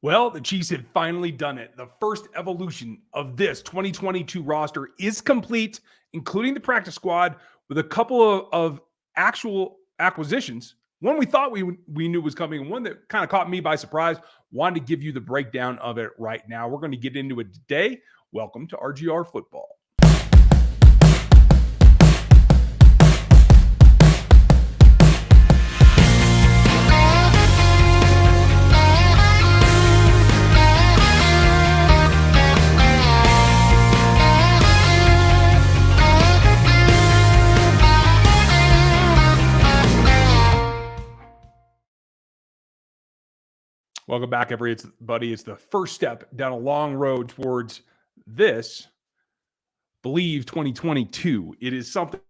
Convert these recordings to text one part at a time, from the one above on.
Well, the Chiefs have finally done it. The first evolution of this 2022 roster is complete, including the practice squad, with a couple of actual acquisitions. One we thought we knew was coming, and one that kind of caught me by surprise. Wanted to give you the breakdown of it right now. We're going to get into it today. Welcome to RGR Football. Welcome back, everybody. It's the first step down a long road towards this, Believe 2022. It is something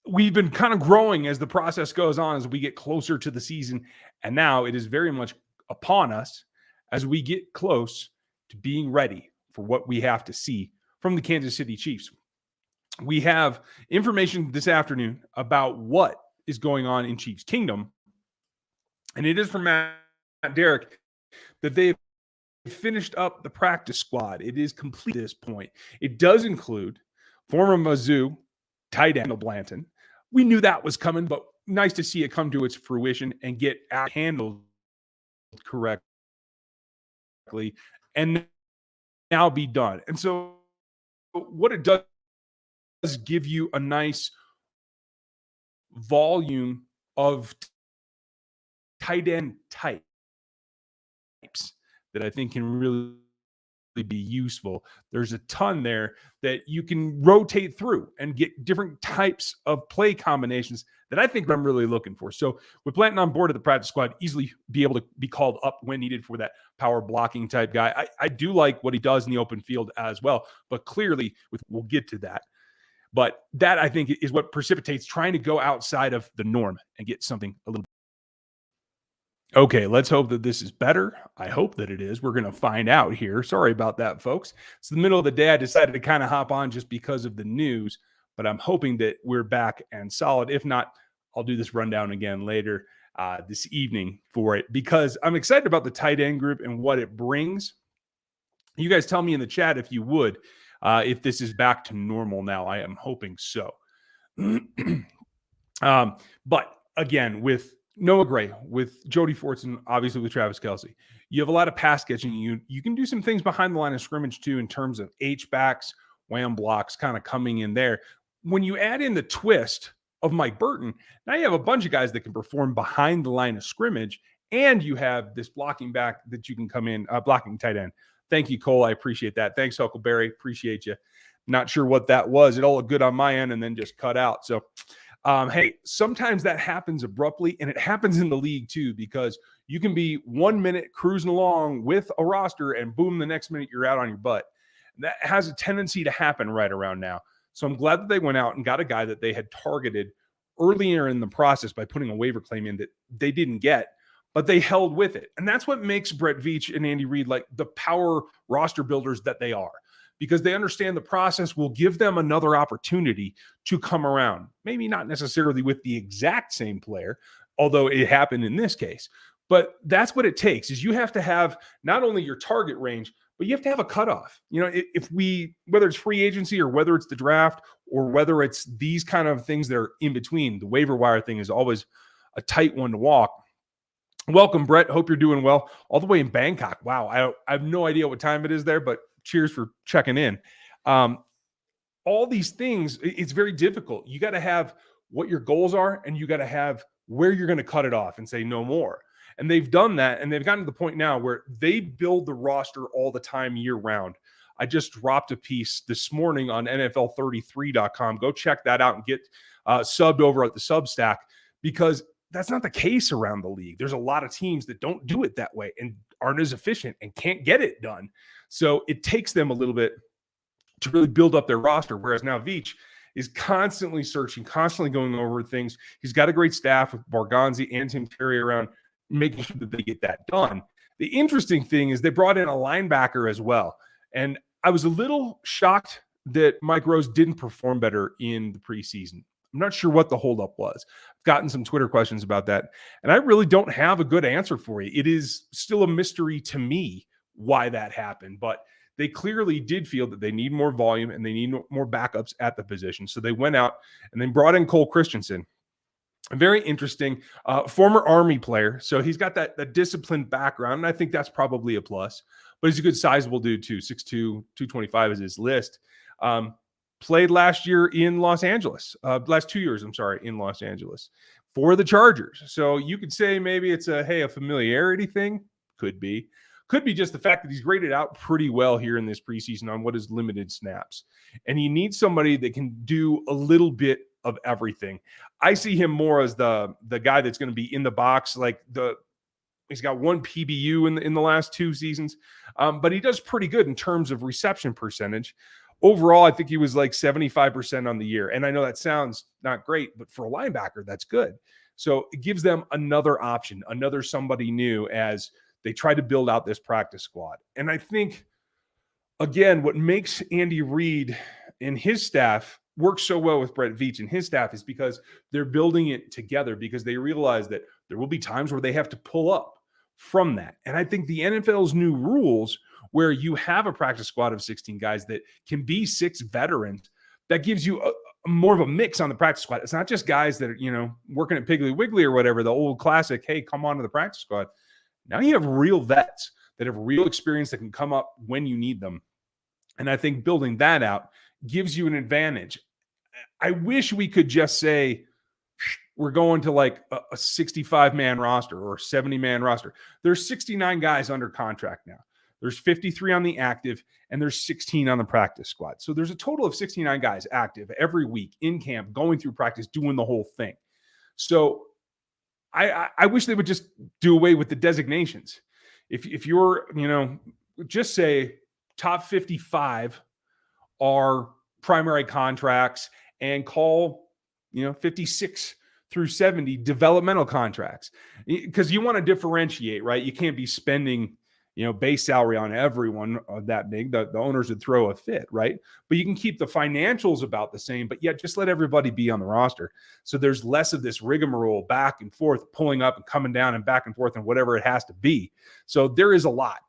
we've been kind of growing as the process goes on, as we get closer to the season. And now it is very much upon us as we get close to being ready for what we have to see from the Kansas City Chiefs. We have information this afternoon about what is going on in Chiefs Kingdom. And it is from Matt Derrick that they've finished up the practice squad. It is complete at this point. It does include former Mizzou tight end Blanton. We knew that was coming, but nice to see it come to its fruition and get handled correctly and now be done. And so what it does give you a nice volume of tight end types that I think can really be useful. There's a ton there that you can rotate through and get different types of play combinations that I think I'm really looking for. So with Blanton on board of the practice squad, easily be able to be called up when needed for that power blocking type guy. I do like what he does in the open field as well, but clearly we'll get to that. But that, I think, is what precipitates trying to go outside of the norm and get something a little. Okay, let's hope that this is better. I hope that it is. We're going to find out here. Sorry about that, folks. It's the middle of the day. I decided to kind of hop on just because of the news, but I'm hoping that we're back and solid. If not, I'll do this rundown again later this evening for it, because I'm excited about the tight end group and what it brings. You guys tell me in the chat if you would, if this is back to normal now. I am hoping so. But again, with Noah Gray, with Jody Fortson, obviously with Travis Kelce, you have a lot of pass catching. You can do some things behind the line of scrimmage too, in terms of H-backs, wham blocks kind of coming in there. When you add in the twist of Mike Burton, now you have a bunch of guys that can perform behind the line of scrimmage, and you have this blocking back that you can come in, blocking tight end. Thank you, Cole. I appreciate that. Thanks, Huckleberry. Appreciate you. Not sure what that was. It all looked good on my end and then just cut out. So, hey, sometimes that happens abruptly, and it happens in the league too, because you can be 1 minute cruising along with a roster and boom, the next minute you're out on your butt. And that has a tendency to happen right around now. So I'm glad that they went out and got a guy that they had targeted earlier in the process by putting a waiver claim in that they didn't get, but they held with it. And that's what makes Brett Veach and Andy Reid like the power roster builders that they are, because they understand the process will give them another opportunity to come around. Maybe not necessarily with the exact same player, although it happened in this case. But that's what it takes, is you have to have not only your target range, but you have to have a cutoff. You know, whether it's free agency or whether it's the draft or whether it's these kind of things that are in between, the waiver wire thing is always a tight one to walk. Welcome, Brett. Hope you're doing well. All the way in Bangkok. Wow. I have no idea what time it is there, but cheers for checking in. All these things, it's very difficult. You got to have what your goals are, and you got to have where you're going to cut it off and say no more. And they've done that, and they've gotten to the point now where they build the roster all the time, year round. I just dropped a piece this morning on NFL33.com. Go check that out and get subbed over at the Substack, because that's not the case around the league. There's a lot of teams that don't do it that way and aren't as efficient and can't get it done. So it takes them a little bit to really build up their roster, whereas now Veach is constantly searching, constantly going over things. He's got a great staff with Barganzi and Tim Terry around, making sure that they get that done. The interesting thing is they brought in a linebacker as well. And I was a little shocked that Mike Rose didn't perform better in the preseason. I'm not sure what the holdup was. I've gotten some Twitter questions about that, and I really don't have a good answer for you. It is still a mystery to me why that happened, but they clearly did feel that they need more volume and they need more backups at the position. So they went out and then brought in Cole Christensen, a very interesting former Army player. So he's got that disciplined background, and I think that's probably a plus. But he's a good sizable dude too, 6'2", 225 is his list. Played last year in Los Angeles, last 2 years, I'm sorry, in Los Angeles for the Chargers. So you could say maybe it's a familiarity thing. Could be just the fact that he's graded out pretty well here in this preseason on what is limited snaps. And you need somebody that can do a little bit of everything. I see him more as the guy that's going to be in the box, he's got one PBU in the last 2 seasons, but he does pretty good in terms of reception percentage. Overall, I think he was like 75% on the year. And I know that sounds not great, but for a linebacker, that's good. So it gives them another option, another somebody new as they try to build out this practice squad. And I think, again, what makes Andy Reid and his staff work so well with Brett Veach and his staff is because they're building it together, because they realize that there will be times where they have to pull up from that. And I think the NFL's new rules, where you have a practice squad of 16 guys that can be 6 veterans, that gives you more of a mix on the practice squad. It's not just guys that are, working at Piggly Wiggly or whatever, the old classic, hey, come on to the practice squad. Now you have real vets that have real experience that can come up when you need them. And I think building that out gives you an advantage. I wish we could just say we're going to like a 65-man roster or 70-man roster. There's 69 guys under contract now. There's 53 on the active, and there's 16 on the practice squad. So there's a total of 69 guys active every week in camp, going through practice, doing the whole thing. So I wish they would just do away with the designations. If you're, just say top 55 are primary contracts and call, 56 through 70 developmental contracts, because you want to differentiate, right? You can't be spending, base salary on everyone that big. The owners would throw a fit, right? But you can keep the financials about the same, but yet just let everybody be on the roster. So there's less of this rigmarole back and forth, pulling up and coming down and back and forth and whatever it has to be. So there is a lot.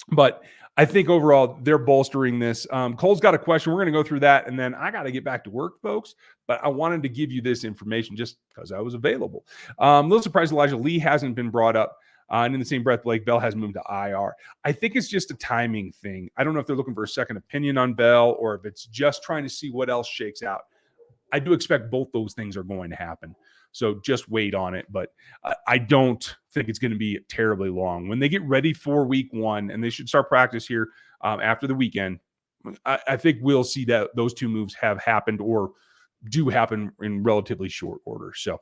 But I think overall they're bolstering this. Cole's got a question. We're going to go through that, and then I got to get back to work, folks. But I wanted to give you this information just because I was available. A little surprised Elijah Lee hasn't been brought up. And in the same breath, Blake Bell has moved to IR. I think it's just a timing thing. I don't know if they're looking for a second opinion on Bell or if it's just trying to see what else shakes out. I do expect both those things are going to happen. So just wait on it. But I don't think it's going to be terribly long. When they get ready for week 1, and they should start practice here after the weekend, I think we'll see that those 2 moves have happened or do happen in relatively short order. So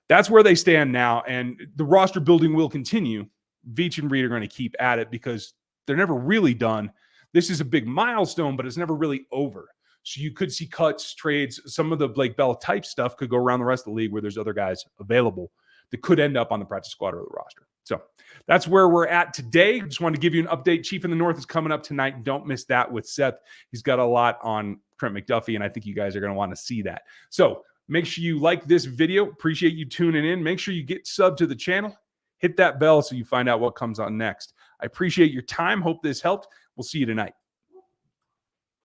that's where they stand now, and the roster building will continue. Veach and Reid are going to keep at it because they're never really done. This is a big milestone, but it's never really over. So you could see cuts, trades, some of the Blake Bell type stuff could go around the rest of the league where there's other guys available that could end up on the practice squad or the roster. So that's where we're at today. Just wanted to give you an update. Chief in the North is coming up tonight. Don't miss that with Seth. He's got a lot on Trent McDuffie, and I think you guys are going to want to see that. So make sure you like this video. Appreciate you tuning in. Make sure you get subbed to the channel. Hit that bell so you find out what comes on next. I appreciate your time. Hope this helped. We'll see you tonight.